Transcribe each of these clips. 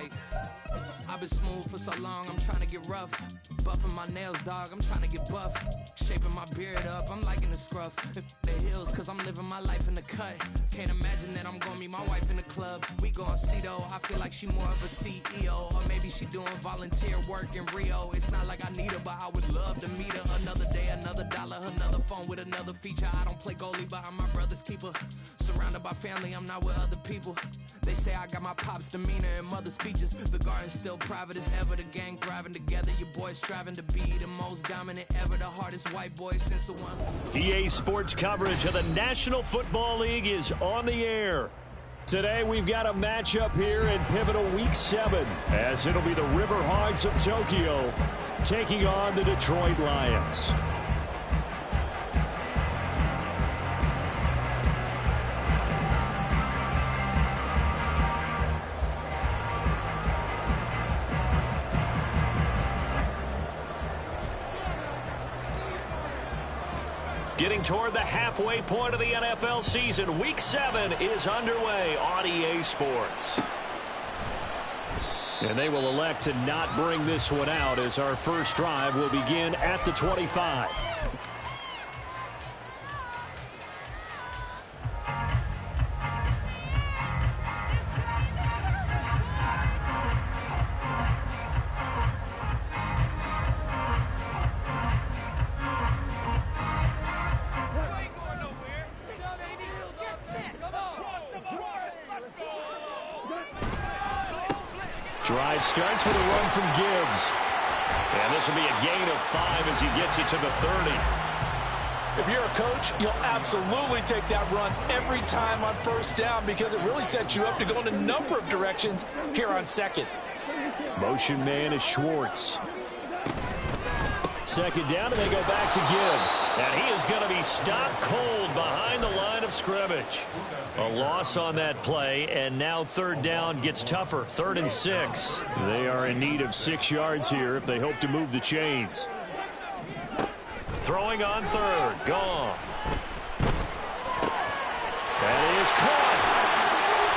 like, I've been smooth for so long, I'm trying to get rough. Buffing my nails, dog, I'm trying to get buff. Shaping my beard up, I'm liking the scruff. The hills, cause I'm living my life in the cut. Can't imagine that I'm gonna meet my wife in the club. We gon' see though, I feel like she more of a CEO. Or maybe she doing volunteer work in Rio. It's not like I need her, but I would love to meet her. Another day, another dollar, another phone with another feature. I don't play goalie, but I'm my brother's keeper. Surrounded by family, I'm not with other people. They say I got my pop's demeanor and mother's features. The garden's still private as ever, the gang thriving together. Your boys striving to be the most dominant ever, the hardest white boy since the one. EA Sports coverage of the National Football League is on the air. Today we've got a matchup here in pivotal Week 7, as it'll be the Riverhogs of Tokyo taking on the Detroit Lions. Getting toward the halfway point of the NFL season, Week 7 is underway on EA Sports. And they will elect to not bring this one out, as our first drive will begin at the 25. Drive starts with a run from Gibbs. And this will be a gain of 5 as he gets it to the 30. If you're a coach, you'll absolutely take that run every time on first down because it really sets you up to go in a number of directions here on second. Motion man is Schwartz. Second down, and they go back to Gibbs. And he is going to be stopped cold behind the line of scrimmage. A loss on that play, and now third down gets tougher. 3rd and 6. They are in need of 6 yards here if they hope to move the chains. Throwing on third. Goff. That is caught.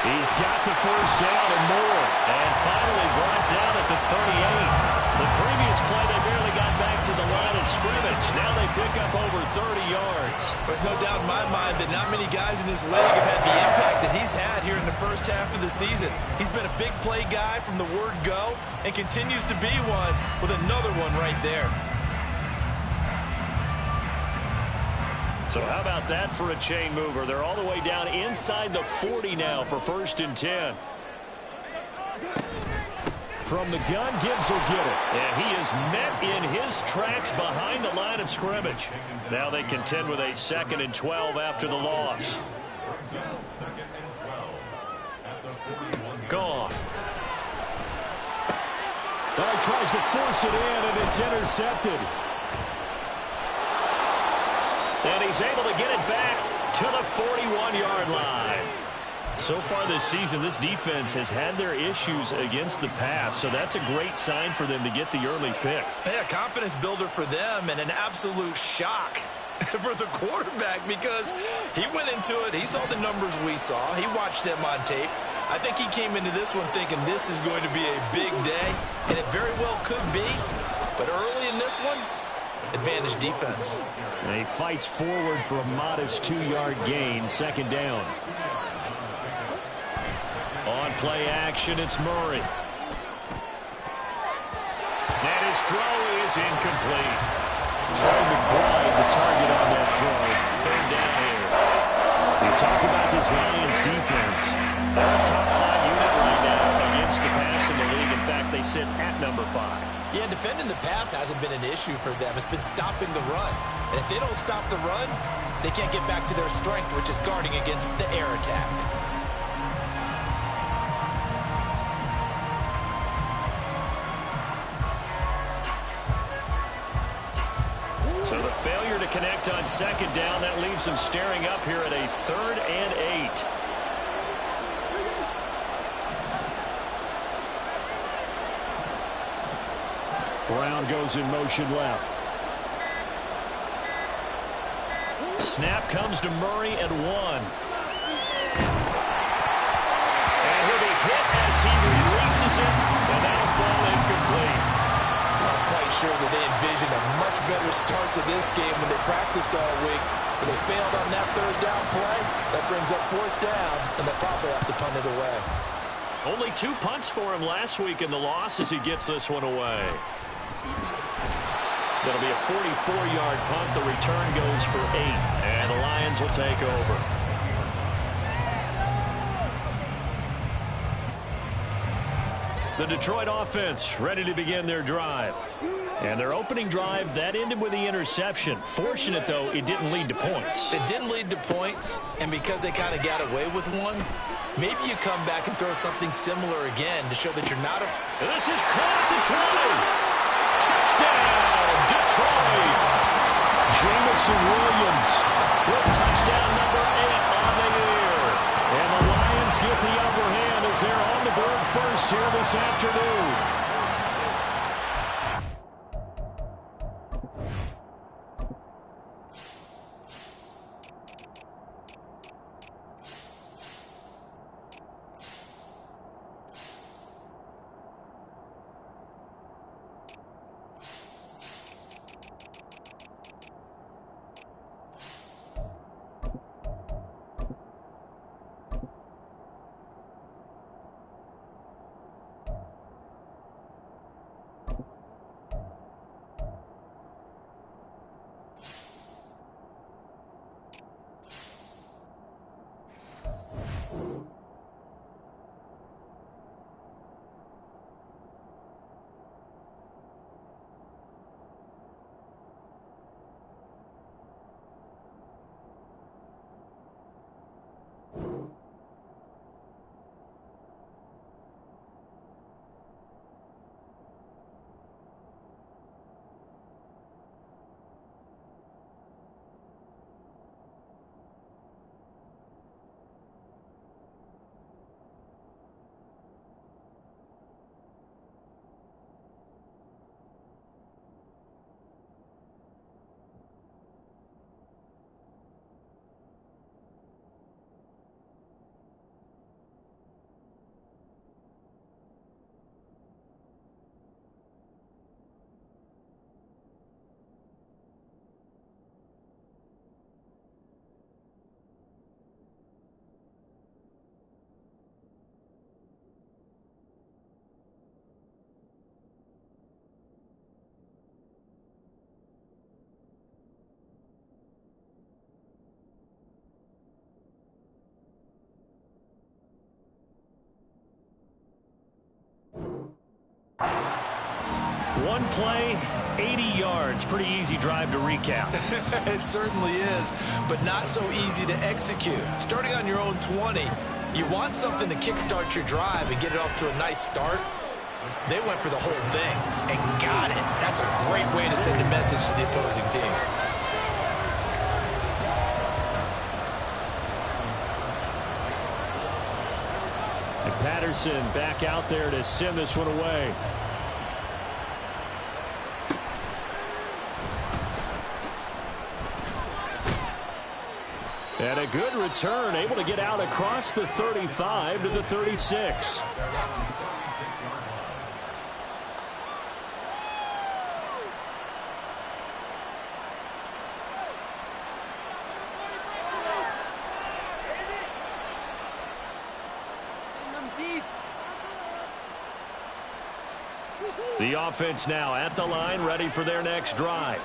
He's got the first down and more. And finally brought down at the 38. The previous play, they barely got back to the line of scrimmage. Now they pick up over 30 yards. There's no doubt in my mind that not many guys in this league have had the impact that he's had here in the first half of the season. He's been a big play guy from the word go and continues to be one with another one right there. So how about that for a chain mover? They're all the way down inside the 40 now for 1st and 10. From the gun, Gibbs will get it. And he is met in his tracks behind the line of scrimmage. Now they contend with a 2nd and 12 after the loss. Gone. Well, he tries to force it in, and it's intercepted. And he's able to get it back to the 41-yard line. So far this season, this defense has had their issues against the pass, so that's a great sign for them to get the early pick. Yeah, confidence builder for them and an absolute shock for the quarterback because he went into it. He saw the numbers we saw. He watched them on tape. I think he came into this one thinking this is going to be a big day, and it very well could be. But early in this one, advantage defense. And he fights forward for a modest 2-yard gain, 2nd down. On play action, it's Murray. And his throw is incomplete. Trying to guide the target on that throw. 3rd down here. We talk about this Lions defense. They're a top 5 unit right now against the pass in the league. In fact, they sit at number 5. Yeah, defending the pass hasn't been an issue for them. It's been stopping the run. And if they don't stop the run, they can't get back to their strength, which is guarding against the air attack. So the failure to connect on 2nd down, that leaves them staring up here at a 3rd and 8. Brown goes in motion left. Snap comes to Murray at 1. And he'll be hit as he releases it that they envisioned a much better start to this game when they practiced all week. But they failed on that third down play. That brings up fourth down, and they'll probably have to punt it away. Only 2 punts for him last week in the loss as he gets this one away. That'll be a 44-yard punt. The return goes for 8, and the Lions will take over. The Detroit offense ready to begin their drive. And their opening drive, that ended with the interception. Fortunate, though, it didn't lead to points. It didn't lead to points, and because they kind of got away with one, maybe you come back and throw something similar again to show that you're not a... This is caught at the 20. Touchdown, Detroit. Jamison Williams With touchdown number 8 on the year. And the Lions get the upper hand as they're on the board first here this afternoon. One play, 80 yards. Pretty easy drive to recap. It certainly is, but not so easy to execute. Starting on your own 20, you want something to kickstart your drive and get it off to a nice start. They went for the whole thing and got it. That's a great way to send a message to the opposing team. And Patterson back out there to send this one away. And a good return, able to get out across the 35 to the 36. The offense now at the line, ready for their next drive.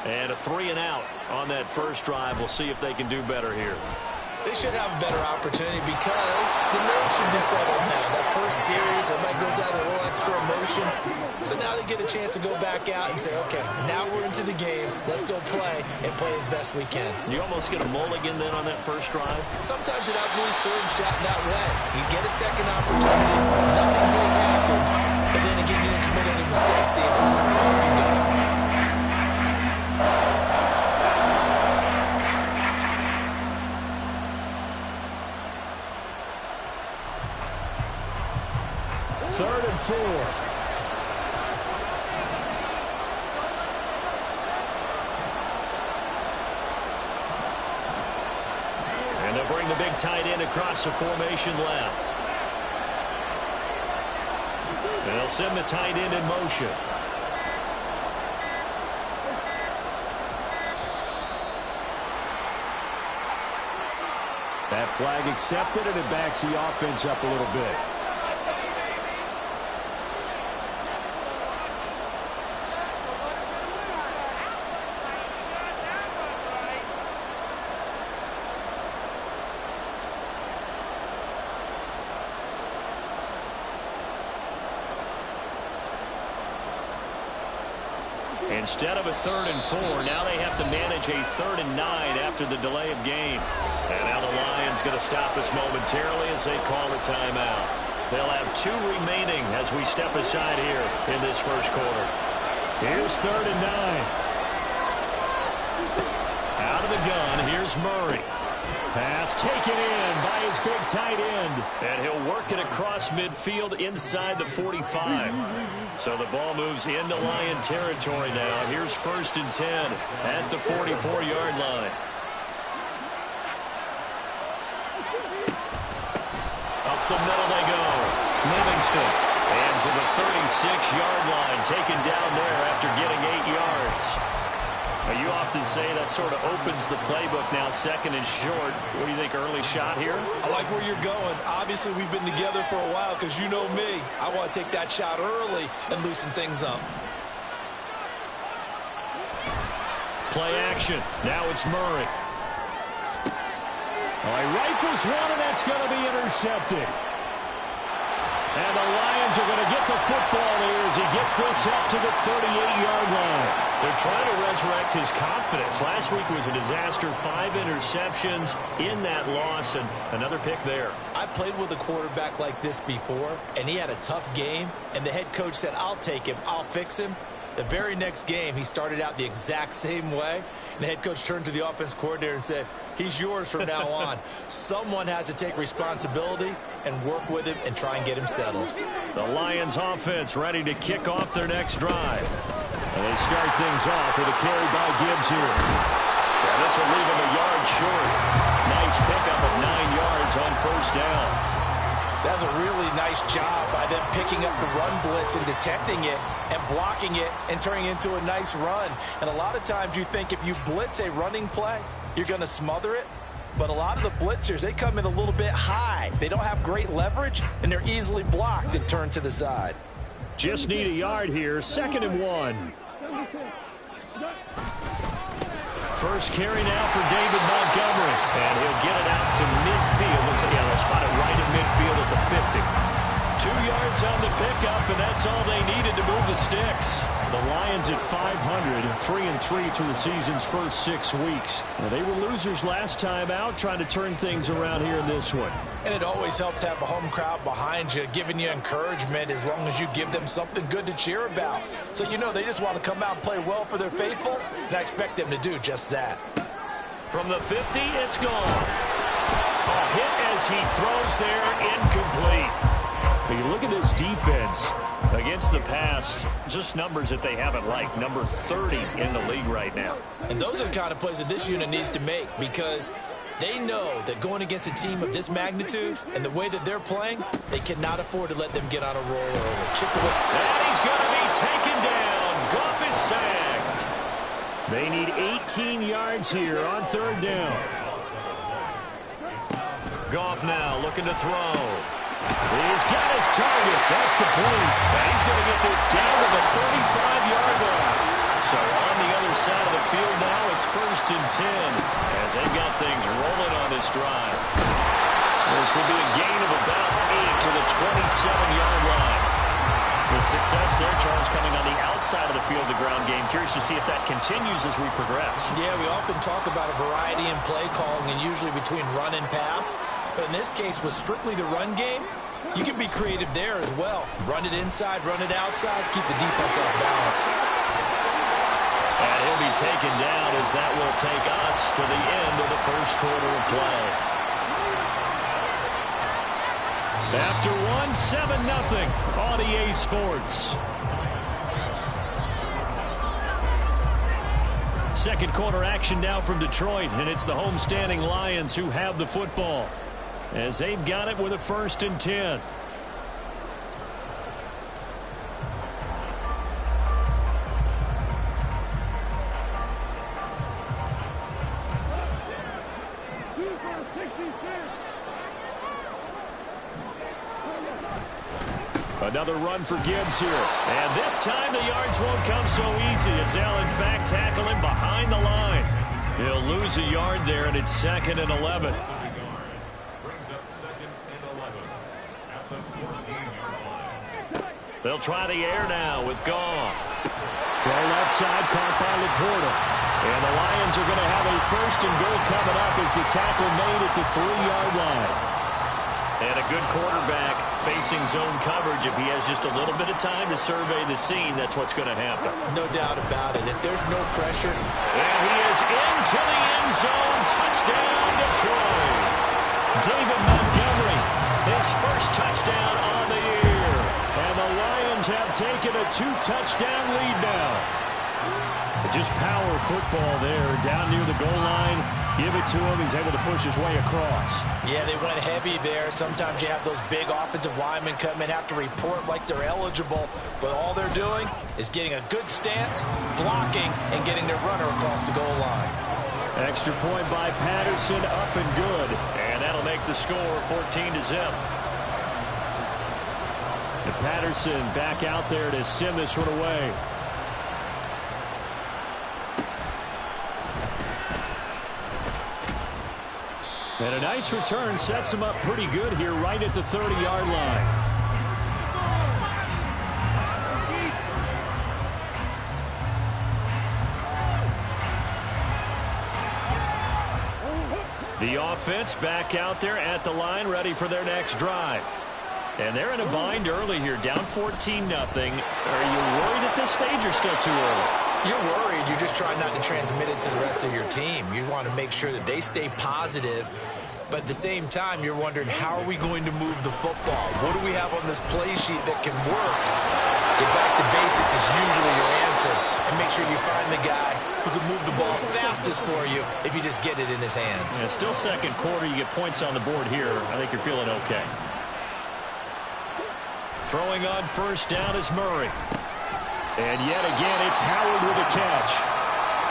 And a 3-and-out on that first drive. We'll see if they can do better here. They should have a better opportunity because the nerves should be settled now. That first series, everybody goes out a little extra emotion. So now they get a chance to go back out and say, okay, now we're into the game. Let's go play and play as best we can. You almost get a mulligan then on that first drive? Sometimes it absolutely serves that way. You get a second opportunity. Nothing big happened. But then again, you didn't commit any mistakes either. Off you go. Third and 4. And they'll bring the big tight end across the formation left. And they'll send the tight end in motion. That flag accepted, and it backs the offense up a little bit. Instead of a 3rd and 4, now they have to manage a 3rd and 9 after the delay of game. And now the Lions going to stop us momentarily as they call a timeout. They'll have 2 remaining as we step aside here in this first quarter. Here's 3rd and 9. Out of the gun, here's Murray. Pass taken in by his big tight end. And he'll work it across midfield inside the 45. So the ball moves into Lion territory now. Here's 1st and 10 at the 44-yard line. Up the middle they go. Livingston. And to the 36-yard line. Taken down there after getting 8 yards. Now, you often say that sort of opens the playbook now, 2nd and short. What do you think, early shot here? I like where you're going. Obviously, we've been together for a while because you know me. I want to take that shot early and loosen things up. Play action. Now it's Murray. Oh, he rifles one, and that's going to be intercepted. And the Lions are going to get the football here as he gets this up to the 38-yard line. They're trying to resurrect his confidence. Last week was a disaster. 5 interceptions in that loss, and another pick there. I played with a quarterback like this before, and he had a tough game, and the head coach said, I'll take him, I'll fix him. The very next game, he started out the exact same way, and the head coach turned to the offense coordinator and said, he's yours from now on. Someone has to take responsibility and work with him and try and get him settled. The Lions offense ready to kick off their next drive. And they start things off with a carry by Gibbs here. Yeah, this will leave him a yard short. Nice pickup of 9 yards on 1st down. That's a really nice job by them picking up the run blitz and detecting it and blocking it and turning it into a nice run. And a lot of times you think if you blitz a running play, you're going to smother it. But a lot of the blitzers, they come in a little bit high. They don't have great leverage, and they're easily blocked and turned to the side. Just need a yard here. 2nd and 1. First carry now for David Montgomery. And he'll get it out to midfield. They'll spot it right at midfield at the 50. 2 yards on the pickup, and that's all they needed to move the sticks. The Lions at 500, 3-3 through the season's first 6 weeks. Now, they were losers last time out, trying to turn things around here in this one. And it always helps to have a home crowd behind you, giving you encouragement as long as you give them something good to cheer about. So you know they just want to come out and play well for their faithful, and I expect them to do just that. From the 50, it's gone. A hit as he throws there, incomplete. When you look at this defense against the pass, just numbers that they haven't liked. Number 30 in the league right now. And those are the kind of plays that this unit needs to make because they know that going against a team of this magnitude and the way that they're playing, they cannot afford to let them get on a roll early. Chip away. And he's going to be taken down. Goff is sacked. They need 18 yards here on 3rd down. Goff now looking to throw. He's got his target. That's complete. And he's going to get this down to the 35-yard line. So on the other side of the field now, it's 1st and 10 as they've got things rolling on this drive. This will be a gain of about 8 to the 27-yard line. The success there, Charles, coming on the outside of the field, the ground game. Curious to see if that continues as we progress. Yeah, we often talk about a variety in play calling and usually between run and pass. But in this case, with strictly the run game, you can be creative there as well. Run it inside, run it outside, keep the defense off balance. And he'll be taken down as that will take us to the end of the first quarter of play. After 7-0 on EA Sports. Second quarter action now from Detroit, and it's the homestanding Lions who have the football as they've got it with a 1st and 10. Another run for Gibbs here. And this time the yards won't come so easy as they'll, in fact, tackle him behind the line. He'll lose a yard there, and it's 2nd and 11. They'll try the air now with Goff. Throw left side, caught by Laporta. And the Lions are going to have a 1st and goal coming up as the tackle made at the 3-yard line. And a good quarterback facing zone coverage. If he has just a little bit of time to survey the scene, that's what's going to happen. No doubt about it. If there's no pressure. And he is into the end zone. Touchdown, Detroit. David Montgomery, his first touchdown on the year. And the Lions have taken a 2-touchdown lead now. Just power football there, down near the goal line. Give it to him. He's able to push his way across. Yeah, they went heavy there. Sometimes you have those big offensive linemen come in, have to report like they're eligible, but all they're doing is getting a good stance, blocking, and getting their runner across the goal line. Extra point by Patterson, up and good. And that'll make the score 14-0. And Patterson back out there to send this one away. And a nice return sets him up pretty good here right at the 30-yard line. The offense back out there at the line, ready for their next drive. And they're in a bind early here, down 14-0. Are you worried at this stage or still too early? You're worried. You're just trying not to transmit it to the rest of your team. You want to make sure that they stay positive. But at the same time, you're wondering, how are we going to move the football? What do we have on this play sheet that can work? Get back to basics is usually your answer. And make sure you find the guy who can move the ball fastest for you if you just get it in his hands. Yeah, still second quarter. You get points on the board here. I think you're feeling okay. Throwing on first down is Murray. And yet again, it's Howard with a catch.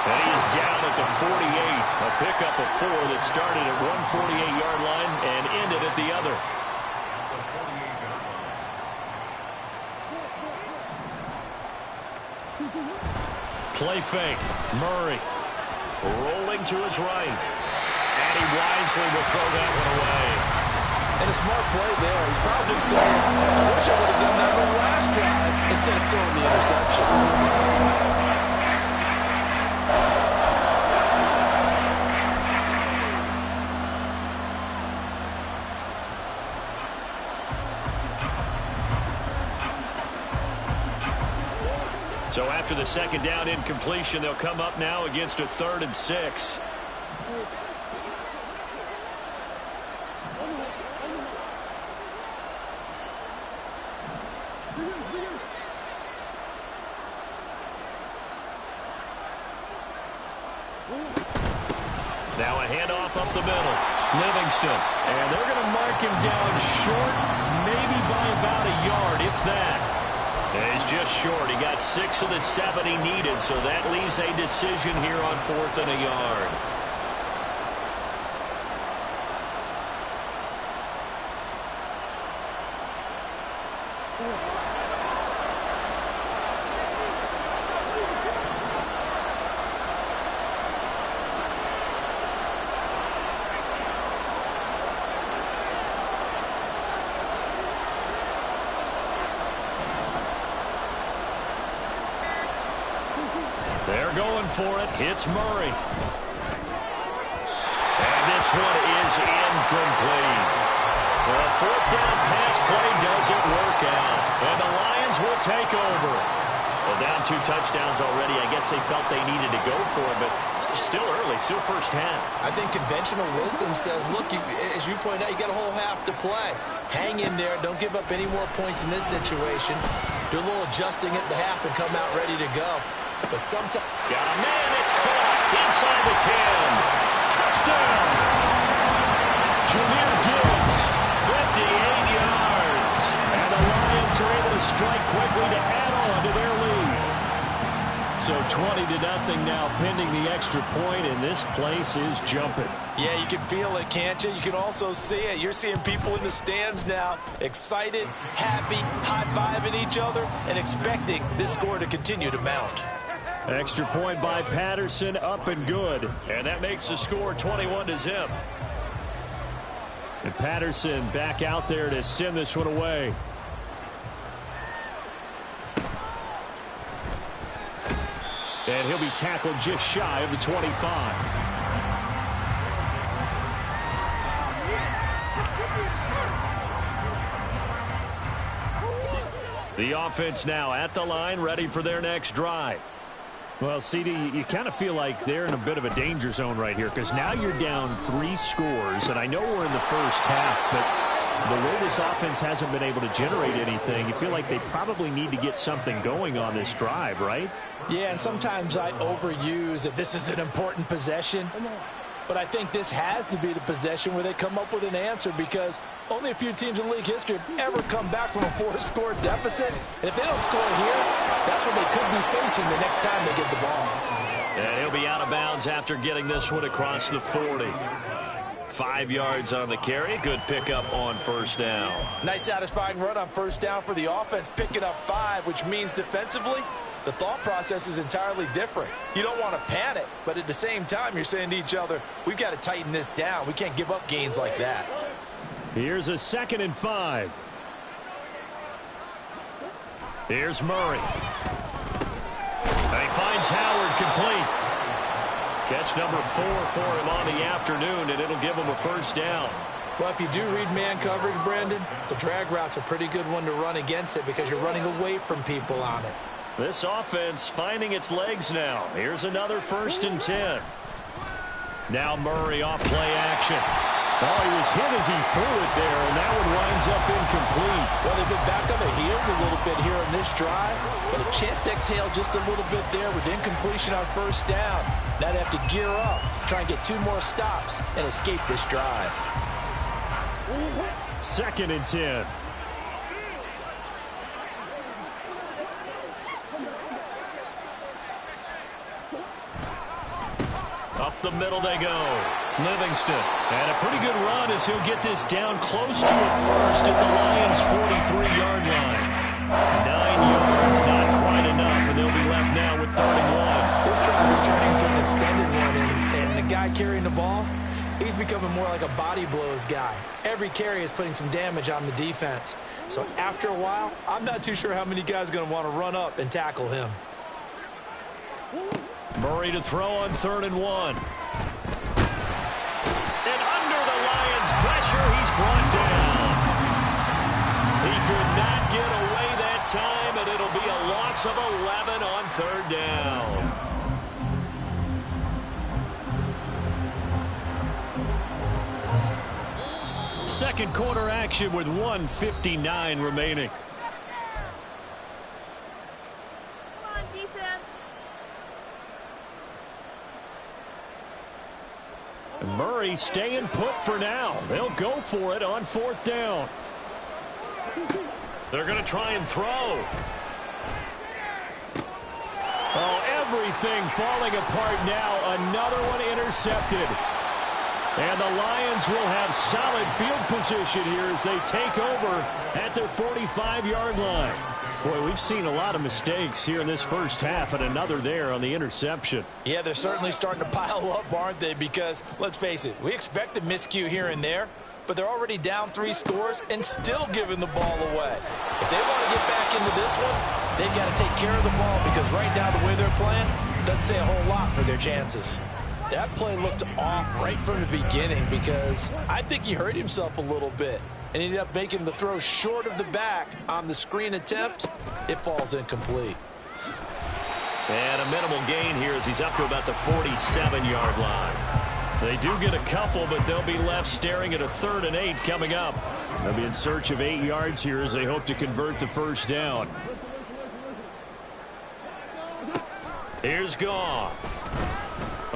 And he is down at the 48. A pickup of 4 that started at one 48-yard line and ended at the other. Play fake. Murray rolling to his right. And he wisely will throw that one away. And a smart play there. He's probably saying, I wish I would have done that on the last drive instead of throwing the interception. So after the second down incompletion, they'll come up now against a 3rd and 6. Now a handoff up the middle. Livingston. And they're going to mark him down short, maybe by about a yard, if that. And he's just short. He got 6 of the 7 he needed, so that leaves a decision here on 4th and a yard. They're going for it. Hits Murray. And this one is incomplete. The 4th down pass play doesn't work out. And the Lions will take over. Well, down 2 touchdowns already. I guess they felt they needed to go for it, but still early, still first half. I think conventional wisdom says, look, as you pointed out, you got a whole half to play. Hang in there. Don't give up any more points in this situation. Do a little adjusting at the half and come out ready to go. But sometimes... Got a man that's caught inside the 10. Touchdown! Jahmyr Gibbs. 58 yards. And the Lions are able to strike quickly to add on to their lead. So 20-0 now pending the extra point, and this place is jumping. Yeah, you can feel it, can't you? You can also see it. You're seeing people in the stands now, excited, happy, high-fiving each other, and expecting this score to continue to mount. Extra point by Patterson, up and good. And that makes the score 21-0. And Patterson back out there to send this one away. And he'll be tackled just shy of the 25. The offense now at the line, ready for their next drive. Well, CD, you kind of feel like they're in a bit of a danger zone right here because now you're down 3 scores, and I know we're in the first half, but the way this offense hasn't been able to generate anything, you feel like they probably need to get something going on this drive, right? Yeah, and sometimes I overuse that this is an important possession. But I think this has to be the possession where they come up with an answer because only a few teams in league history have ever come back from a 4-score deficit. And if they don't score here, that's what they could be facing the next time they get the ball. And he'll be out of bounds after getting this one across the 40. 5 yards on the carry. Good pickup on first down. Nice satisfying run on first down for the offense, picking up 5, which means defensively, the thought process is entirely different. You don't want to panic, but at the same time, you're saying to each other, we've got to tighten this down. We can't give up gains like that. Here's a 2nd and 5. Here's Murray. And he finds Howard complete. Catch number 4 for him on the afternoon, and it'll give him a first down. Well, if you do read man coverage, Brandon, the drag route's a pretty good one to run against it because you're running away from people on it. This offense finding its legs now. Here's another 1st and 10. Now Murray off play action. Oh, he was hit as he threw it there, and that one winds up incomplete. Well, they've been back on their heels a little bit here in this drive, but a chance to exhale just a little bit there with incompletion on first down. Now they have to gear up, try and get 2 more stops, and escape this drive. 2nd and 10. Up the middle they go. Livingston. And a pretty good run as he'll get this down close to a first at the Lions' 43-yard line. 9 yards, not quite enough, and they'll be left now with 3rd and 1. This drive is turning into an extended one, and the guy carrying the ball, he's becoming more like a body blows guy. Every carry is putting some damage on the defense. So after a while, I'm not too sure how many guys are going to want to run up and tackle him. Murray to throw on 3rd and 1. And under the Lions' pressure, he's brought down. He could not get away that time, and it'll be a loss of 11 on 3rd down. Second quarter action with 1:59 remaining. Murray staying put for now. They'll go for it on 4th down. They're going to try and throw. Oh, everything falling apart now. Another one intercepted. And the Lions will have solid field position here as they take over at their 45-yard line. Boy, we've seen a lot of mistakes here in this first half, and another there on the interception. Yeah, they're certainly starting to pile up, aren't they? Because, let's face it, we expect a miscue here and there, but they're already down 3 scores and still giving the ball away. If they want to get back into this one, they've got to take care of the ball because right now the way they're playing doesn't say a whole lot for their chances. That play looked off right from the beginning because I think he hurt himself a little bit and ended up making the throw short of the back on the screen attempt. It falls incomplete. And a minimal gain here as he's up to about the 47-yard line. They do get a couple, but they'll be left staring at a 3rd and 8 coming up. They'll be in search of 8 yards here as they hope to convert the first down. Here's Goff.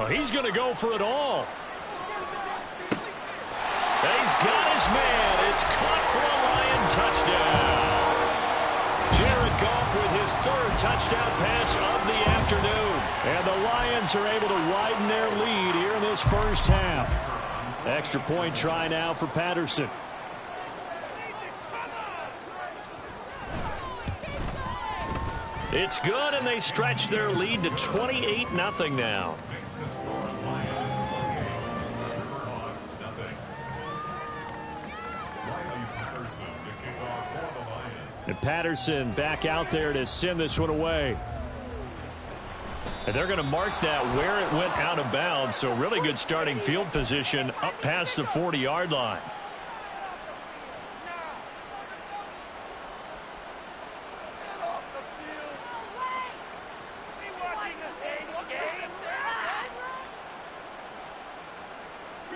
Oh, he's going to go for it all. And he's got his man. It's caught for a Lion touchdown. Jared Goff with his 3rd touchdown pass of the afternoon. And the Lions are able to widen their lead here in this first half. Extra point try now for Patterson. It's good, and they stretch their lead to 28-0 now. And Patterson back out there to send this one away. And they're going to mark that where it went out of bounds, so really good starting field position up past the 40-yard line.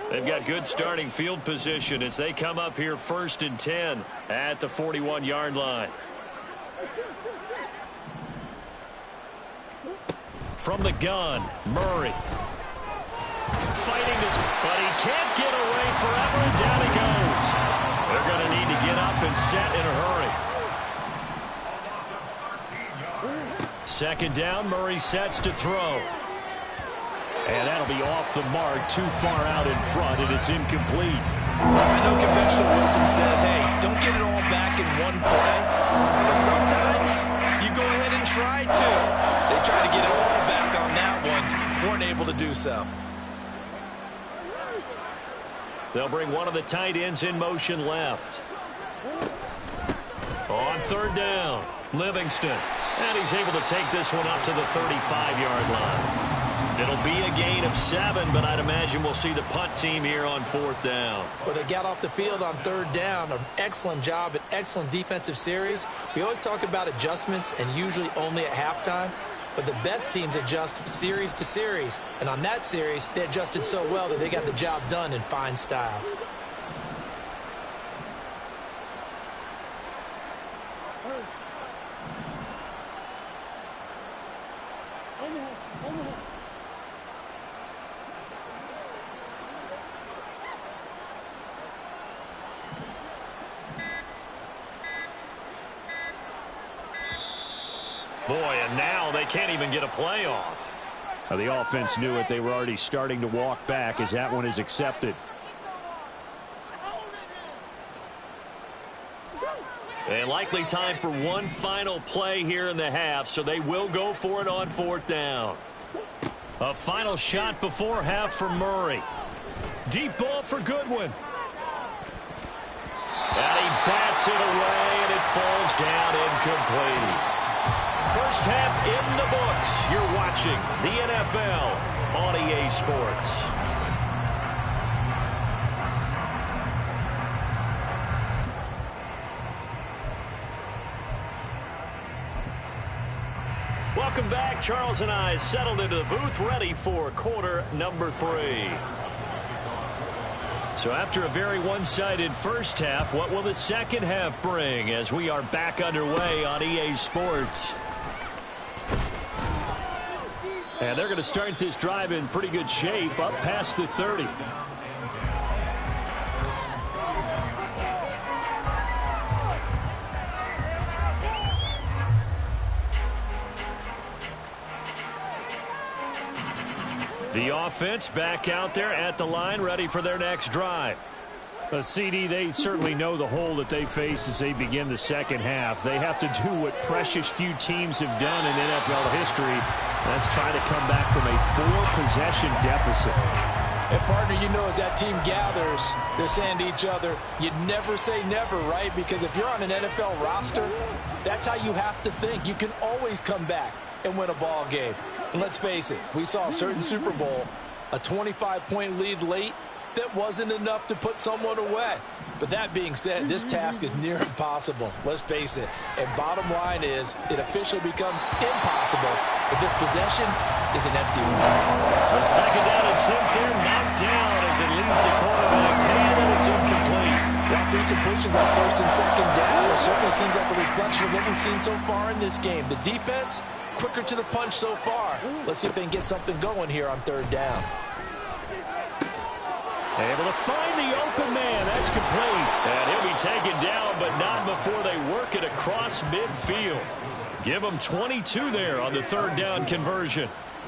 They've got good starting field position as they come up here 1st and 10 at the 41-yard line. From the gun, Murray. Fighting this, but he can't get away forever, and down he goes. They're going to need to get up and set in a hurry. 2nd down, Murray sets to throw. And that'll be off the mark, too far out in front, and it's incomplete. I know conventional wisdom says, hey, don't get it all back in one play. But sometimes you go ahead and try to. They tried to get it all back on that one. Weren't able to do so. They'll bring one of the tight ends in motion left. On 3rd down, Livingston. And he's able to take this one up to the 35-yard line. It'll be a gain of 7, but I'd imagine we'll see the punt team here on 4th down. Well, they got off the field on 3rd down. An excellent job, an excellent defensive series. We always talk about adjustments and usually only at halftime. But the best teams adjust series to series. And on that series, they adjusted so well that they got the job done in fine style. Boy, and now they can't even get a play off. Now, the offense knew it. They were already starting to walk back as that one is accepted. And likely time for one final play here in the half, so they will go for it on 4th down. A final shot before half for Murray. Deep ball for Goodwin. And he bats it away, and it falls down incomplete. First half in the books. You're watching the NFL on EA Sports. Welcome back. Charles and I settled into the booth, ready for quarter number 3. So after a very one-sided first half, what will the second half bring as we are back underway on EA Sports? And they're going to start this drive in pretty good shape, up past the 30. The offense back out there at the line, ready for their next drive. CD, they certainly know the hole that they face as they begin the second half. They have to do what precious few teams have done in NFL history. That's try to come back from a 4-possession deficit. And, partner, you know, as that team gathers, they're saying to each other, you never say never, right? Because if you're on an NFL roster, that's how you have to think. You can always come back and win a ball game. And let's face it, we saw a certain Super Bowl, a 25-point lead late, that wasn't enough to put someone away. But that being said, this task is near impossible. Let's face it. And bottom line is, it officially becomes impossible if this possession is an empty one. The 2nd down attempt there knocked down as it leaves the quarterback's hand, and it's incomplete. Well, 3 completions on 1st and 2nd down. It certainly seems like a reflection of what we've seen so far in this game. The defense, quicker to the punch so far. Let's see if they can get something going here on 3rd down. Able to find the open man. That's complete. And he'll be taken down, but not before they work it across midfield. Give them 22 there on the 3rd down conversion.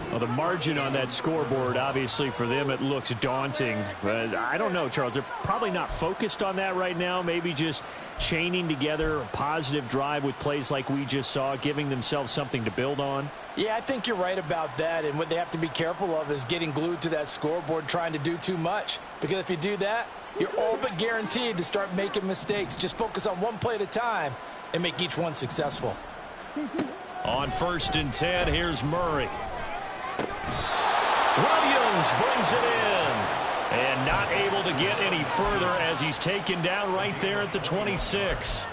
Well, the margin on that scoreboard, obviously, for them, it looks daunting. But I don't know, Charles. They're probably not focused on that right now. Maybe just chaining together a positive drive with plays like we just saw, giving themselves something to build on. Yeah, I think you're right about that. And what they have to be careful of is getting glued to that scoreboard trying to do too much. Because if you do that, you're all but guaranteed to start making mistakes. Just focus on one play at a time and make each one successful. On 1st and 10, here's Murray. Williams brings it in. And not able to get any further as he's taken down right there at the 26.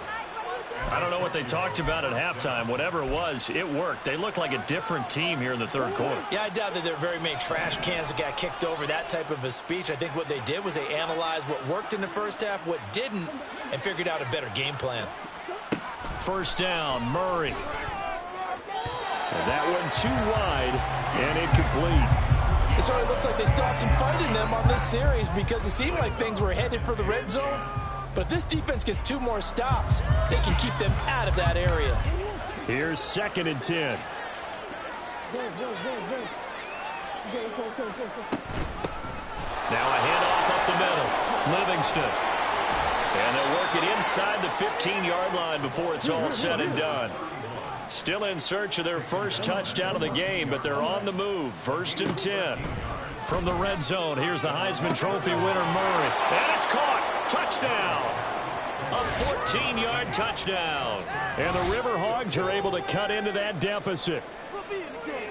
I don't know what they talked about at halftime. Whatever it was, it worked. They look like a different team here in the 3rd quarter. Yeah, I doubt that there are very many trash cans that got kicked over, that type of a speech. I think what they did was they analyzed what worked in the first half, what didn't, and figured out a better game plan. 1st down, Murray. And that one too wide and incomplete. So it looks like they still have some fight in them on this series because it seemed like things were headed for the red zone. But if this defense gets 2 more stops, they can keep them out of that area. Here's 2nd and 10. Now a handoff up the middle. Livingston. And they'll work it inside the 15-yard line before it's all said and done. Still in search of their first touchdown of the game, but they're on the move. 1st and 10. From the red zone, here's the Heisman Trophy winner, Murray. And it's caught. Touchdown. A 14-yard touchdown. And the River Hogs are able to cut into that deficit.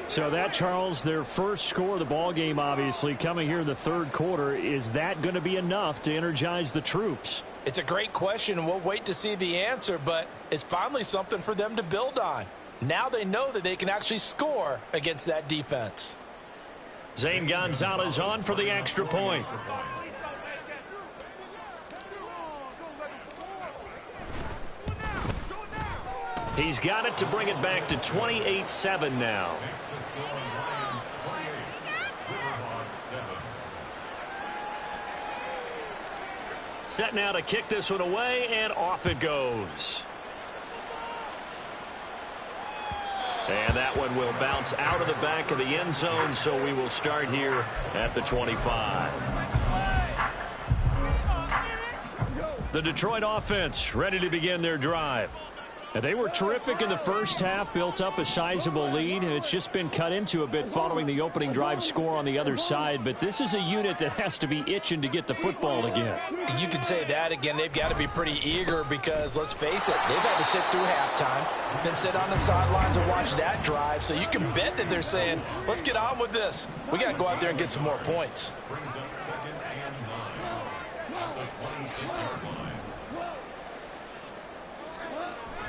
So that, Charles, their first score of the ball game, obviously, coming here in the 3rd quarter. Is that going to be enough to energize the troops? It's a great question, and we'll wait to see the answer, but it's finally something for them to build on. Now they know that they can actually score against that defense. Zane Gonzalez on for the extra point. He's got it to bring it back to 28-7 now. Set now to kick this one away, and off it goes. And that one will bounce out of the back of the end zone, so we will start here at the 25. The Detroit offense ready to begin their drive. And they were terrific in the first half, built up a sizable lead, and it's just been cut into a bit following the opening drive score on the other side. But this is a unit that has to be itching to get the football again. You can say that again. They've got to be pretty eager because, let's face it, they've had to sit through halftime, then sit on the sidelines and watch that drive. So you can bet that they're saying, let's get on with this. We got to go out there and get some more points.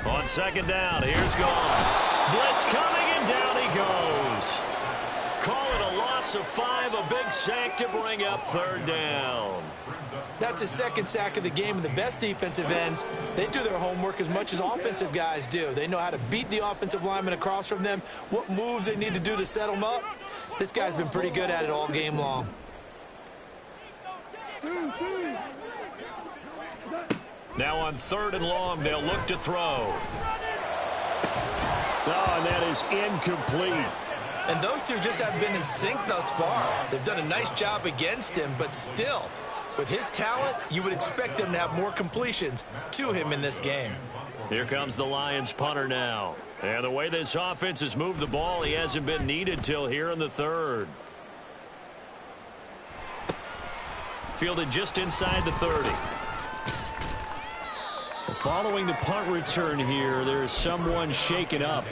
On 2nd down, here's Goff. Blitz coming, and down he goes. Call it a loss of 5, a big sack to bring up 3rd down. That's his 2nd sack of the game, and the best defensive ends, they do their homework as much as offensive guys do. They know how to beat the offensive lineman across from them, what moves they need to do to set them up. This guy's been pretty good at it all game long. Now on 3rd and long, they'll look to throw. Oh, and that is incomplete. And those two just haven't been in sync thus far. They've done a nice job against him, but still, with his talent, you would expect them to have more completions to him in this game. Here comes the Lions punter now. And the way this offense has moved the ball, he hasn't been needed till here in the 3rd. Fielded just inside the 30. Following the punt return here, there is someone shaken up.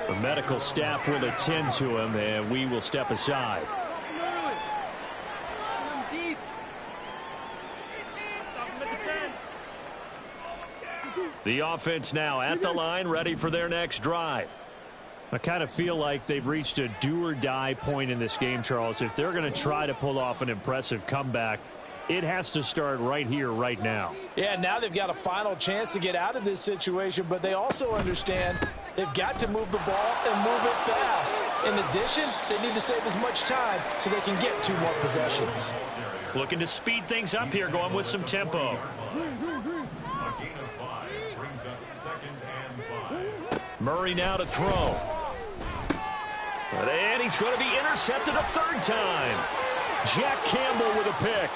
The medical staff will attend to him, and we will step aside. The offense now at the line, ready for their next drive. I kind of feel like they've reached a do-or-die point in this game, Charles. If they're going to try to pull off an impressive comeback, it has to start right here, right now. Yeah, now they've got a final chance to get out of this situation, but they also understand they've got to move the ball and move it fast. In addition, they need to save as much time so they can get 2 more possessions. Looking to speed things up here, going with some tempo. Murray now to throw. And he's going to be intercepted a third time. Jack Campbell with a pick.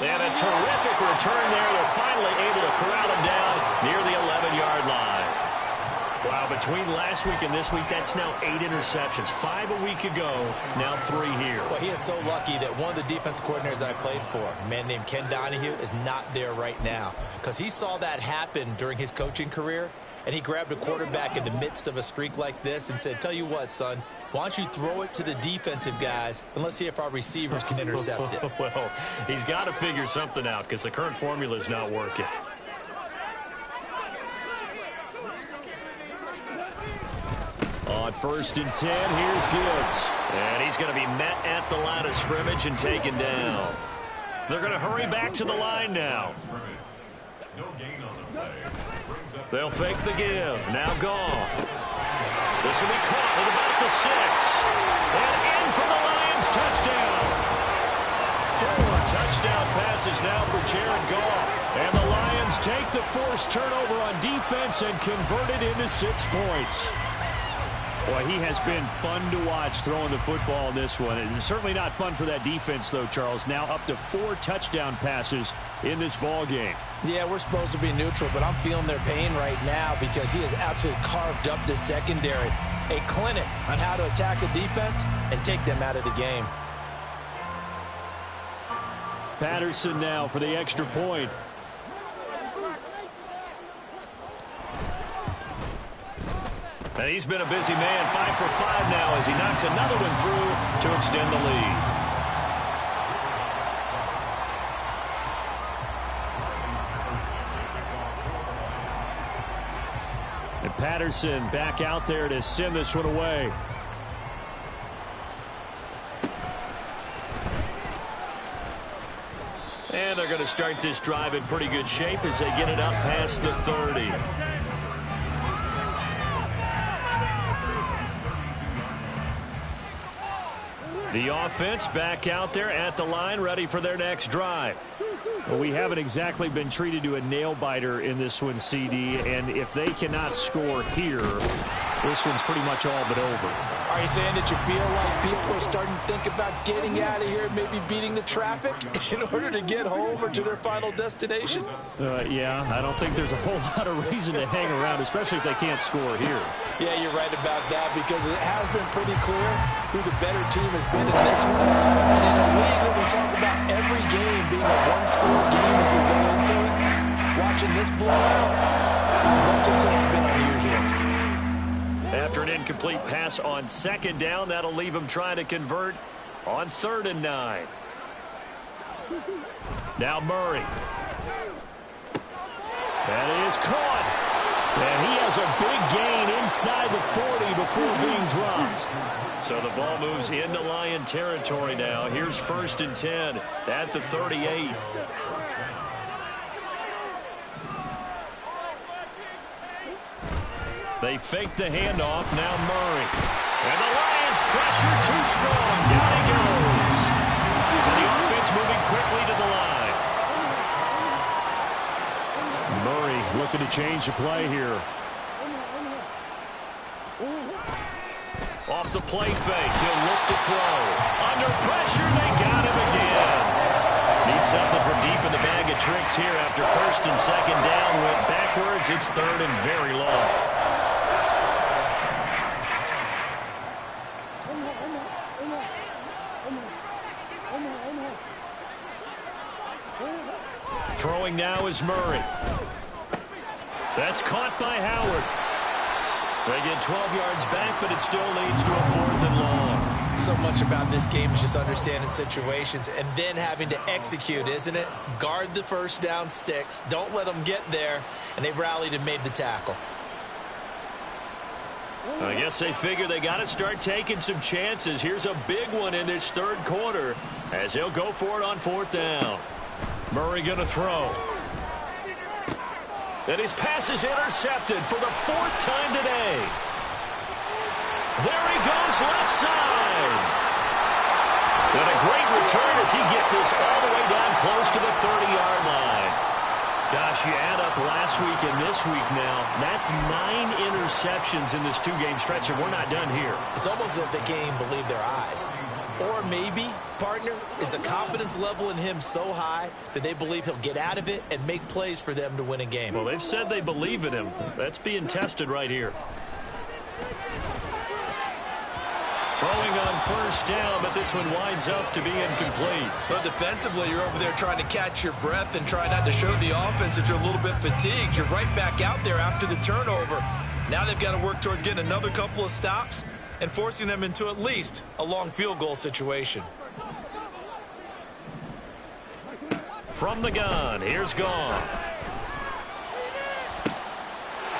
And a terrific return there. They're finally able to corral him down near the 11-yard line. Wow, between last week and this week, that's now 8 interceptions. 5 a week ago, now 3 here. Well, he is so lucky that one of the defense coordinators I played for, a man named Ken Donahue, is not there right now. Because he saw that happen during his coaching career, and he grabbed a quarterback in the midst of a streak like this and said, tell you what, son, why don't you throw it to the defensive guys, and let's see if our receivers can intercept it. Well, he's got to figure something out because the current formula is not working. On 1st and 10, here's Gibbs. And he's going to be met at the line of scrimmage and taken down. They're going to hurry back to the line now. They'll fake the give. Now gone. This will be caught at about the 6. And in for the Lions touchdown. 4 touchdown passes now for Jared Goff. And the Lions take the forced turnover on defense and convert it into 6 points. Boy, he has been fun to watch throwing the football in this one. It's certainly not fun for that defense, though, Charles. Now up to 4 touchdown passes in this ball game. Yeah, we're supposed to be neutral, but I'm feeling their pain right now because he has absolutely carved up this secondary. A clinic on how to attack a defense and take them out of the game. Patterson now for the extra point. And he's been a busy man, 5 for 5 now as he knocks another one through to extend the lead. And Patterson back out there to send this one away. And they're going to start this drive in pretty good shape as they get it up past the 30. The offense back out there at the line, ready for their next drive. Well, we haven't exactly been treated to a nail-biter in this one, CD, and if they cannot score here, this one's pretty much all but over. Are you saying that you feel like people are starting to think about getting out of here, maybe beating the traffic in order to get home or to their final destination? Yeah, I don't think there's a whole lot of reason to hang around, especially if they can't score here. Yeah, you're right about that because it has been pretty clear who the better team has been in this one. And in a league that we talk about every game being a one-score game as we go into it, watching this blowout, let's just say it's been unusual. After an incomplete pass on 2nd down, that'll leave him trying to convert on 3rd and 9. Now Murray. That is caught. And he has a big gain inside the 40 before being dropped. So the ball moves into Lion territory now. Here's 1st and 10 at the 38. They fake the handoff. Now Murray. And the Lions pressure too strong. Down he goes. And the offense moving quickly to the line. Murray looking to change the play here. Off the play fake. He'll look to throw. Under pressure, they got him again. Need something from deep in the bag of tricks here after 1st and 2nd down. Went backwards. It's 3rd and very long. Throwing now is Murray. That's caught by Howard. They get 12 yards back, but it still leads to a 4th and long. So much about this game is just understanding situations and then having to execute, isn't it? Guard the 1st down sticks. Don't let them get there. And they rallied and made the tackle. I guess they figure they got to start taking some chances. Here's a big one in this 3rd quarter as they'll go for it on 4th down. Murray going to throw. And his pass is intercepted for the 4th time today. There he goes left side. And a great return as he gets this all the way down close to the 30-yard line. Gosh, you add up last week and this week now, that's 9 interceptions in this two-game stretch, and we're not done here. It's almost as if they can't even believe their eyes. Or maybe, partner, is the confidence level in him so high that they believe he'll get out of it and make plays for them to win a game. Well, they've said they believe in him. That's being tested right here. Throwing on first down, but this one winds up to be incomplete. But defensively, you're over there trying to catch your breath and try not to show the offense that you're a little bit fatigued. You're right back out there after the turnover. Now they've got to work towards getting another couple of stops and forcing them into at least a long field goal situation. From the gun, here's Goff.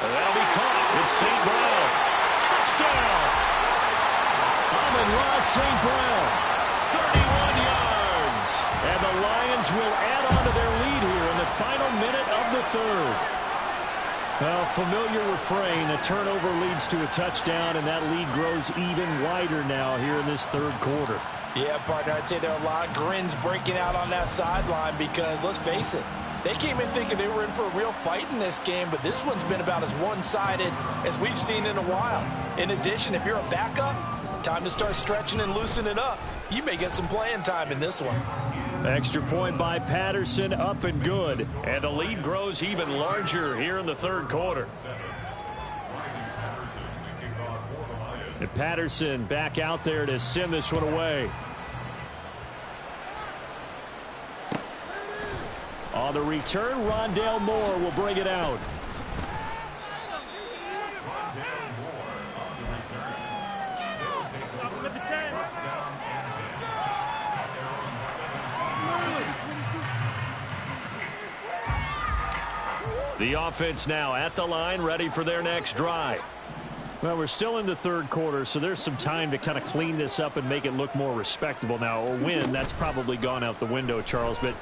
That'll be caught. It's St. Brown. Touchdown! Amon-Ra St. Brown, 31 yards. And the Lions will add on to their lead here in the final minute of the third. Well, familiar refrain, a turnover leads to a touchdown, and that lead grows even wider now here in this third quarter. Yeah, partner, I'd say there are a lot of grins breaking out on that sideline because, let's face it, they came in thinking they were in for a real fight in this game, but this one's been about as one-sided as we've seen in a while. In addition, if you're a backup, time to start stretching and loosening up. You may get some playing time in this one. Extra point by Patterson, up and good. And the lead grows even larger here in the third quarter. And Patterson back out there to send this one away. On the return, Rondale Moore will bring it out. The offense now at the line, ready for their next drive. Well, we're still in the third quarter, so there's some time to kind of clean this up and make it look more respectable. Now, a win, that's probably gone out the window, Charles, but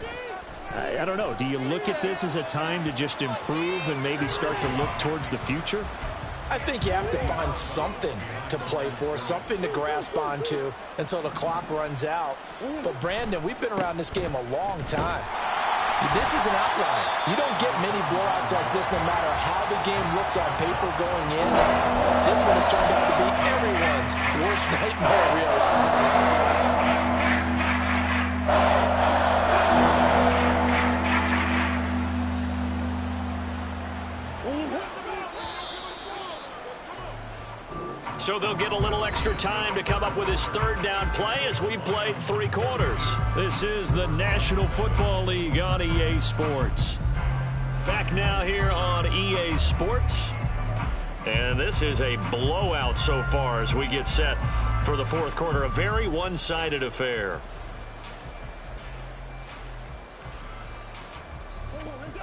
I don't know. Do you look at this as a time to just improve and maybe start to look towards the future? I think you have to find something to play for, something to grasp onto until the clock runs out. But, Brandon, we've been around this game a long time. This is an outlier. You don't get many blowouts like this no matter how the game looks on paper going in. This one has turned out to be everyone's worst nightmare realized. So they'll get a little extra time to come up with his third down play as we've played 3 quarters. This is the National Football League on EA Sports. Back now here on EA Sports. And this is a blowout so far as we get set for the fourth quarter. A very one-sided affair.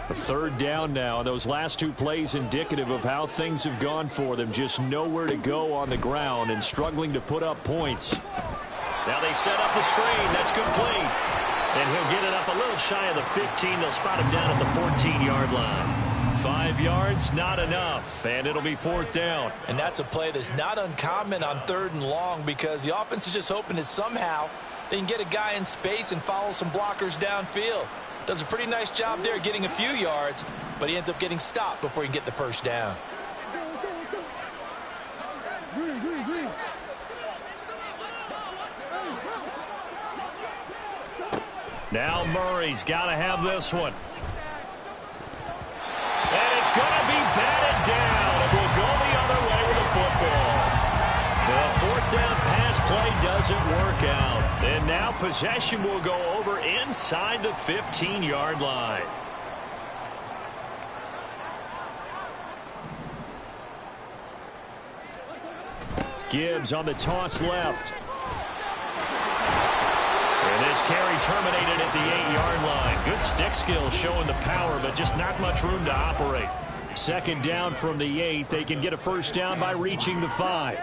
A third down now, and those last 2 plays indicative of how things have gone for them. Just nowhere to go on the ground and struggling to put up points. Now they set up the screen. That's complete. And he'll get it up a little shy of the 15. They'll spot him down at the 14-yard line. 5 yards, not enough, and it'll be fourth down. And that's a play that's not uncommon on 3rd and long because the offense is just hoping that somehow they can get a guy in space and follow some blockers downfield. Does a pretty nice job there getting a few yards, but he ends up getting stopped before he can get the first down. Now Murray's got to have this one. And it's going to be batted down. It will go the other way with the football. The fourth down pass play doesn't work out. And now possession will go over inside the 15-yard line. Gibbs on the toss left. And this carry terminated at the 8-yard line. Good stick skill showing the power, but just not much room to operate. Second down from the 8. They can get a first down by reaching the 5.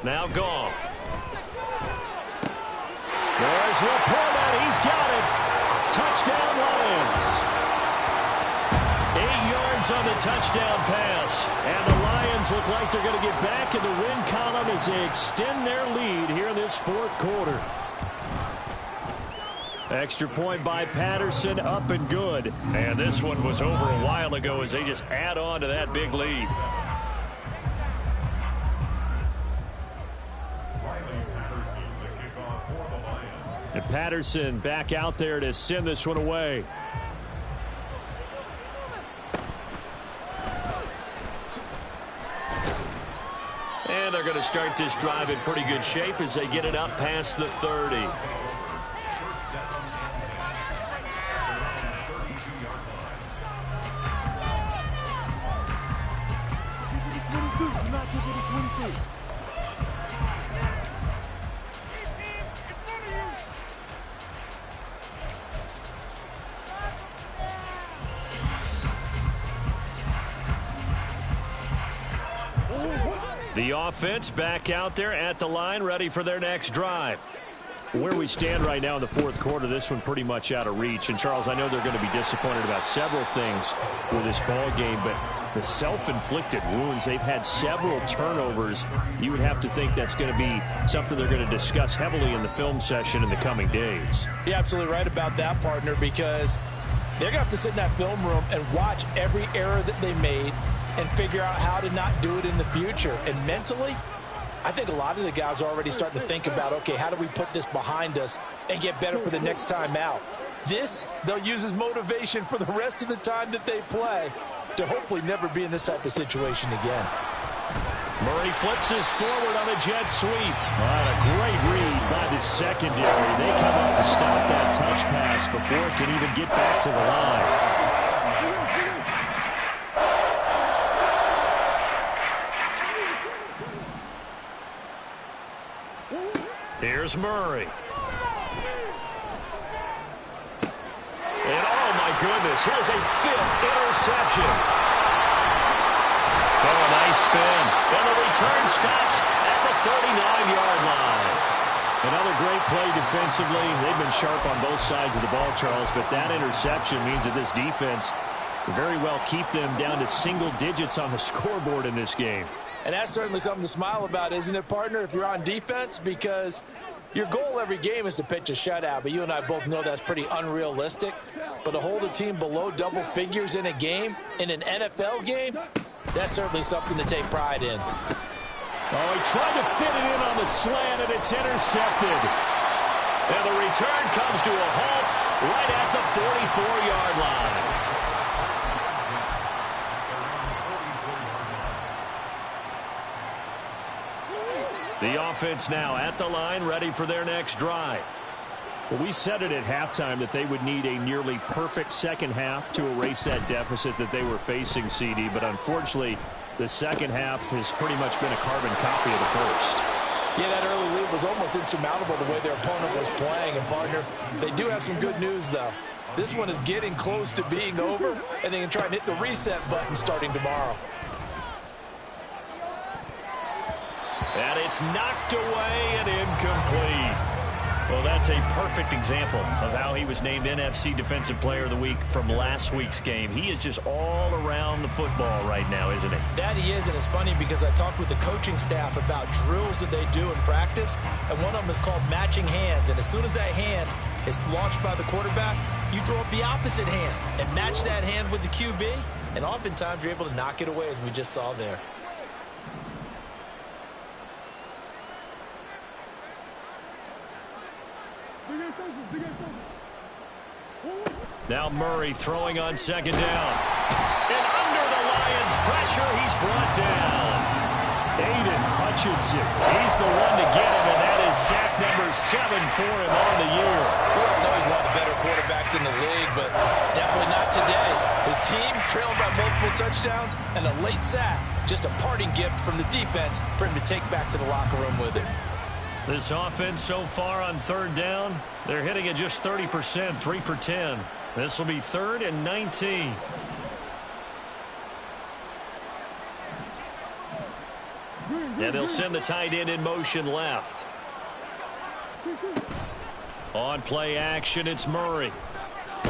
Now Goff. There's Laporta. He's got it. Touchdown Lions. 8 yards on the touchdown pass. And the Lions look like they're going to get back in the win column as they extend their lead here in this fourth quarter. Extra point by Patterson, up and good. And this one was over a while ago as they just add on to that big lead. And Patterson back out there to send this one away. And they're going to start this drive in pretty good shape as they get it up past the 30. The offense back out there at the line, ready for their next drive. Where we stand right now in the fourth quarter, this one pretty much out of reach. And, Charles, I know they're going to be disappointed about several things with this ball game, but the self-inflicted wounds, they've had several turnovers. You would have to think that's going to be something they're going to discuss heavily in the film session in the coming days. You're absolutely right about that, partner, because they're going to have to sit in that film room and watch every error that they made and figure out how to not do it in the future. And mentally, I think a lot of the guys are already starting to think about, okay, how do we put this behind us and get better for the next time out? This, they'll use as motivation for the rest of the time that they play to hopefully never be in this type of situation again. Murray flips his forward on a jet sweep. What a great read by the secondary. They come up to stop that touch pass before it can even get back to the line. Here's Murray. And oh my goodness, here's a 5th interception. Oh, nice spin. And the return stops at the 39-yard line. Another great play defensively. They've been sharp on both sides of the ball, Charles, but that interception means that this defense will very well keep them down to single digits on the scoreboard in this game. And that's certainly something to smile about, isn't it, partner, if you're on defense? Because your goal every game is to pitch a shutout, but you and I both know that's pretty unrealistic. But to hold a team below double figures in a game, in an NFL game, that's certainly something to take pride in. Oh, he tried to fit it in on the slant, and it's intercepted. And the return comes to a halt right at the 44-yard line. The offense now at the line, ready for their next drive. Well, we said it at halftime that they would need a nearly perfect second half to erase that deficit that they were facing, CD. But unfortunately, the second half has pretty much been a carbon copy of the first. Yeah, that early lead was almost insurmountable the way their opponent was playing. And, partner, they do have some good news, though. This one is getting close to being over, and they can try and hit the reset button starting tomorrow. And it's knocked away and incomplete. Well, that's a perfect example of how he was named NFC Defensive Player of the Week from last week's game. He is just all around the football right now, isn't he? That he is, and it's funny because I talked with the coaching staff about drills that they do in practice, and one of them is called matching hands. And as soon as that hand is launched by the quarterback, you throw up the opposite hand and match that hand with the QB, and oftentimes you're able to knock it away, as we just saw there. Now Murray throwing on second down. And under the Lions' pressure, he's brought down. Aiden Hutchinson, he's the one to get him, and that is sack number 7 for him on the year. We all know he's one of the better quarterbacks in the league, but definitely not today. His team trailing by multiple touchdowns, and a late sack, just a parting gift from the defense for him to take back to the locker room with him. This offense so far on third down, they're hitting at just 30%, 3 for 10. This will be 3rd and 19. And they'll send the tight end in motion left. On play action, it's Murray. Oh,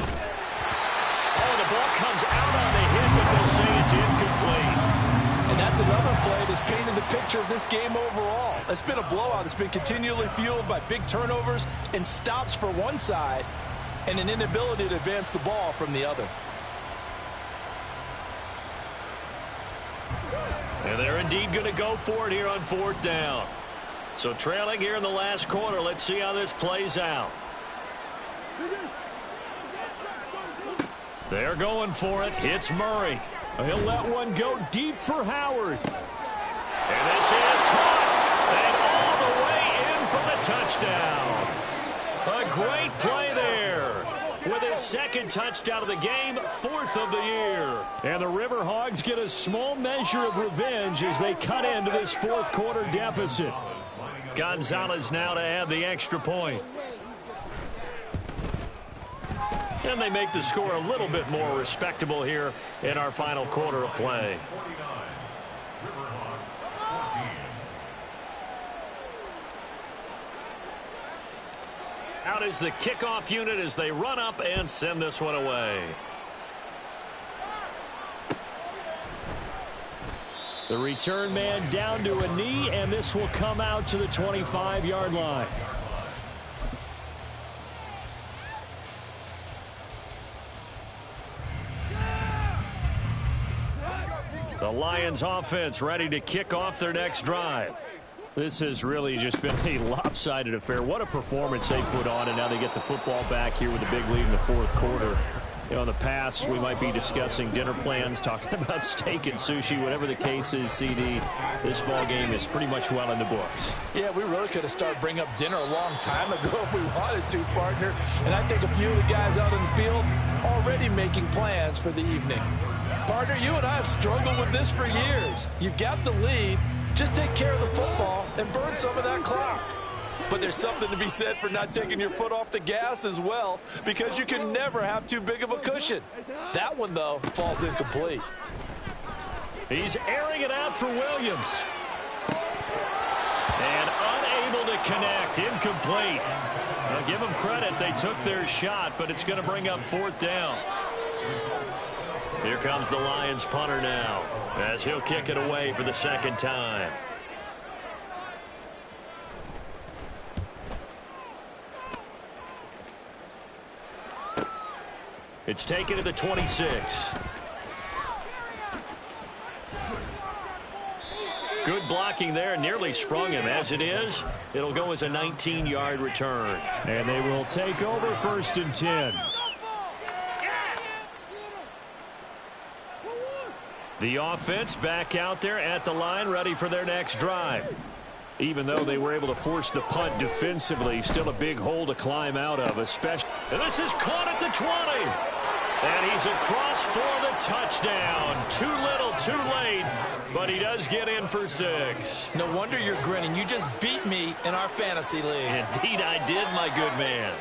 the ball comes out on the hit, but they'll say it's incomplete. And that's another play that's painted the picture of this game overall. It's been a blowout. It's been continually fueled by big turnovers and stops for one side and an inability to advance the ball from the other. And they're indeed going to go for it here on 4th down. So trailing here in the last quarter. Let's see how this plays out. They're going for it. It's Murray. He'll let one go deep for Howard. And this is caught. And all the way in for the touchdown. A great play there. With his second touchdown of the game, 4th of the year. And the Riverhogs get a small measure of revenge as they cut into this 4th quarter deficit. Gonzalez now to add the extra point. And they make the score a little bit more respectable here in our final quarter of play. Out is the kickoff unit as they run up and send this one away. The return man down to a knee, and this will come out to the 25-yard line. The Lions offense ready to kick off their next drive. This has really just been a lopsided affair. What a performance they put on, and now they get the football back here with a big lead in the 4th quarter. You know, in the past, we might be discussing dinner plans, talking about steak and sushi, whatever the case is, CD. This ball game is pretty much well in the books. Yeah, we really could have started bringing up dinner a long time ago if we wanted to, partner. And I think a few of the guys out in the field already making plans for the evening. Partner, you and I have struggled with this for years. You've got the lead. Just take care of the football and burn some of that clock. But there's something to be said for not taking your foot off the gas as well, because you can never have too big of a cushion. That one, though, falls incomplete. He's airing it out for Williams. And unable to connect. Incomplete. Now give them credit. They took their shot, but it's going to bring up 4th down. Here comes the Lions punter now, as he'll kick it away for the 2nd time. It's taken to the 26. Good blocking there, nearly sprung him. As it is, it'll go as a 19-yard return. And they will take over 1st and 10. The offense back out there at the line, ready for their next drive. Even though they were able to force the punt defensively, still a big hole to climb out of, especially. And this is caught at the 20. And he's across for the touchdown. Too little, too late, but he does get in for 6. No wonder you're grinning. You just beat me in our fantasy league. Indeed I did, my good man.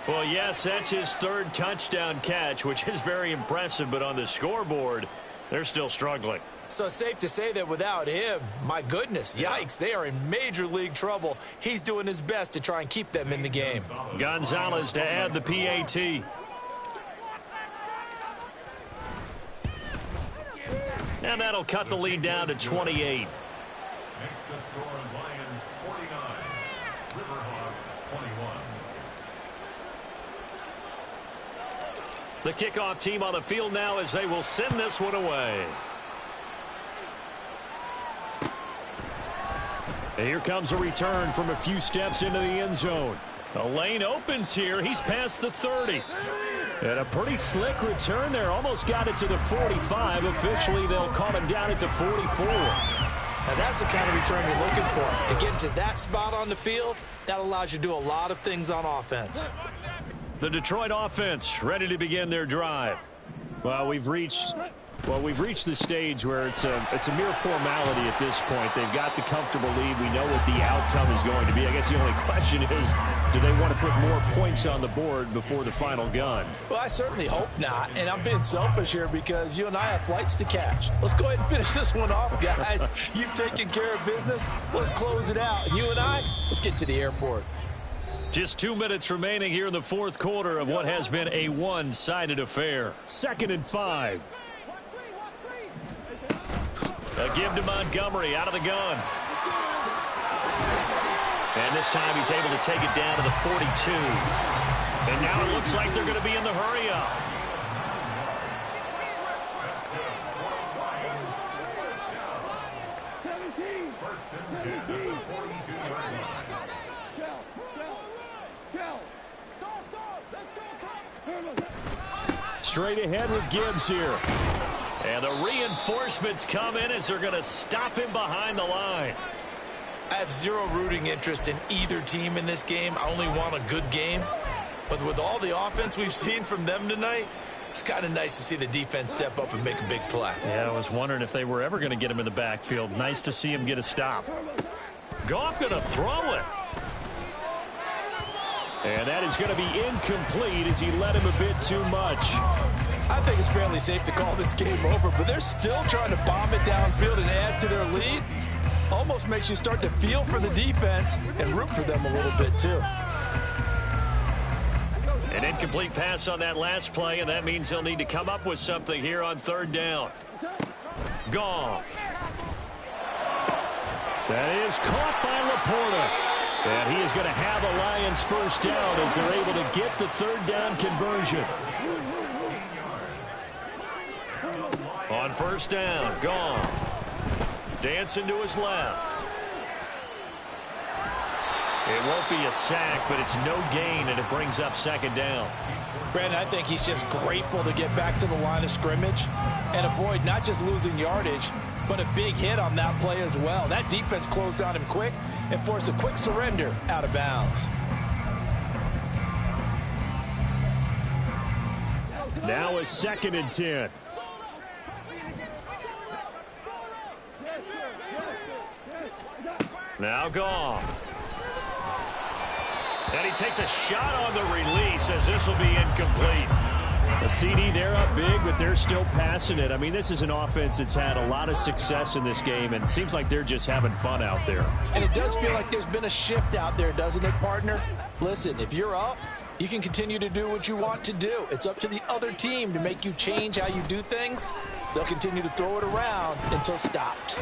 Well, yes, that's his 3rd touchdown catch, which is very impressive, but on the scoreboard, they're still struggling. So safe to say that without him, my goodness, yikes, they are in major league trouble. He's doing his best to try and keep them in the game. Gonzalez to add the PAT. And that'll cut the lead down to 28. Makes the score Lions 49, Riverhogs 21. The kickoff team on the field now as they will send this one away. And here comes a return from a few steps into the end zone. The lane opens here. He's past the 30. And a pretty slick return there. Almost got it to the 45. Officially, they'll call him down at the 44. Now, that's the kind of return you're looking for. To get to that spot on the field, that allows you to do a lot of things on offense. The Detroit offense ready to begin their drive. Well, we've reached the stage where it's a mere formality at this point. They've got the comfortable lead. We know what the outcome is going to be. I guess the only question is, do they want to put more points on the board before the final gun? Well, I certainly hope not, and I'm being selfish here because you and I have flights to catch. Let's go ahead and finish this one off, guys. You've taken care of business. Let's close it out. And you and I, let's get to the airport. Just 2 minutes remaining here in the 4th quarter of what has been a one-sided affair. 2nd and 5. A give to Montgomery out of the gun. And this time he's able to take it down to the 42. And now it looks like they're going to be in the hurry-up. First and 10 at the 42-yard line. Straight ahead with Gibbs here. And the reinforcements come in as they're going to stop him behind the line. I have zero rooting interest in either team in this game. I only want a good game. But with all the offense we've seen from them tonight, it's kind of nice to see the defense step up and make a big play. Yeah, I was wondering if they were ever going to get him in the backfield. Nice to see him get a stop. Goff going to throw it. And that is going to be incomplete as he led him a bit too much. I think it's fairly safe to call this game over, but they're still trying to bomb it downfield and add to their lead. Almost makes you start to feel for the defense and root for them a little bit too. An incomplete pass on that last play, and that means they'll need to come up with something here on third down. Goff. That is caught by Laporta. And he is going to have a Lions first down as they're able to get the third down conversion. On first down, Goff. Dancing to his left. It won't be a sack, but it's no gain, and it brings up second down. Brandon, I think he's just grateful to get back to the line of scrimmage and avoid not just losing yardage, but a big hit on that play as well. That defense closed on him quick and forced a quick surrender out of bounds. Now a second and 10. Now Goff. And he takes a shot on the release as this will be incomplete. The CD, they're up big, but they're still passing it. I mean, this is an offense that's had a lot of success in this game, and it seems like they're just having fun out there. And it does feel like there's been a shift out there, doesn't it, partner? Listen, if you're up, you can continue to do what you want to do. It's up to the other team to make you change how you do things. They'll continue to throw it around until stopped.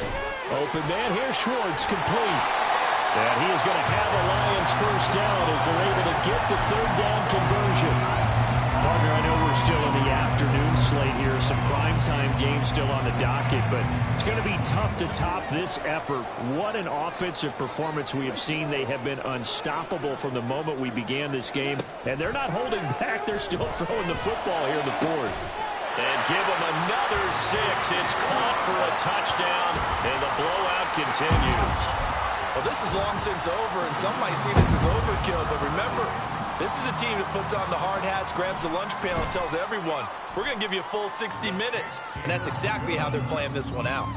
Open man here, Schwartz, complete. And he is going to have a Lions first down as they're able to get the third down conversion. Partner, I know we're still in the afternoon slate here. Some primetime games still on the docket, but it's going to be tough to top this effort. What an offensive performance we have seen. They have been unstoppable from the moment we began this game, and they're not holding back. They're still throwing the football here in the fourth. And give them another 6. It's caught for a touchdown, and the blowout continues. Well, this is long since over, and some might see this as overkill, but remember, this is a team that puts on the hard hats, grabs the lunch pail, and tells everyone, we're going to give you a full 60 minutes. And that's exactly how they're playing this one out.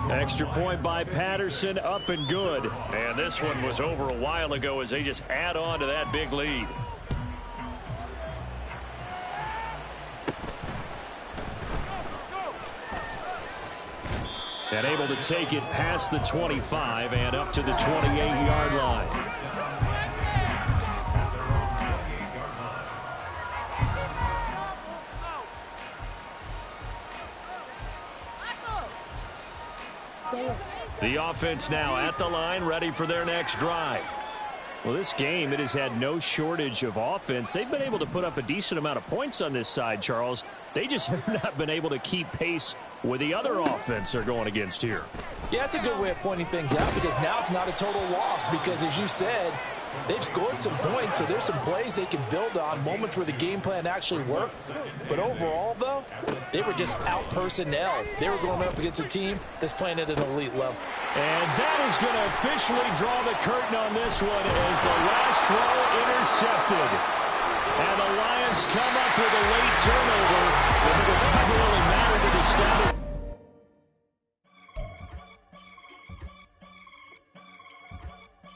Extra point by Patterson, up and good. And this one was over a while ago as they just add on to that big lead. And able to take it past the 25 and up to the 28-yard line. The offense now at the line, ready for their next drive. Well, this game, it has had no shortage of offense. They've been able to put up a decent amount of points on this side, Charles. They just have not been able to keep pace with the other offense they're going against here. Yeah, it's a good way of pointing things out because now it's not a total loss because, as you said, they've scored some points, so there's some plays they can build on, moments where the game plan actually worked. But overall, though, they were just out-personnel. They were going up against a team that's playing at an elite level. And that is going to officially draw the curtain on this one as the last throw intercepted. And the Lions come up with a late turnover. It would not really matter to the stat of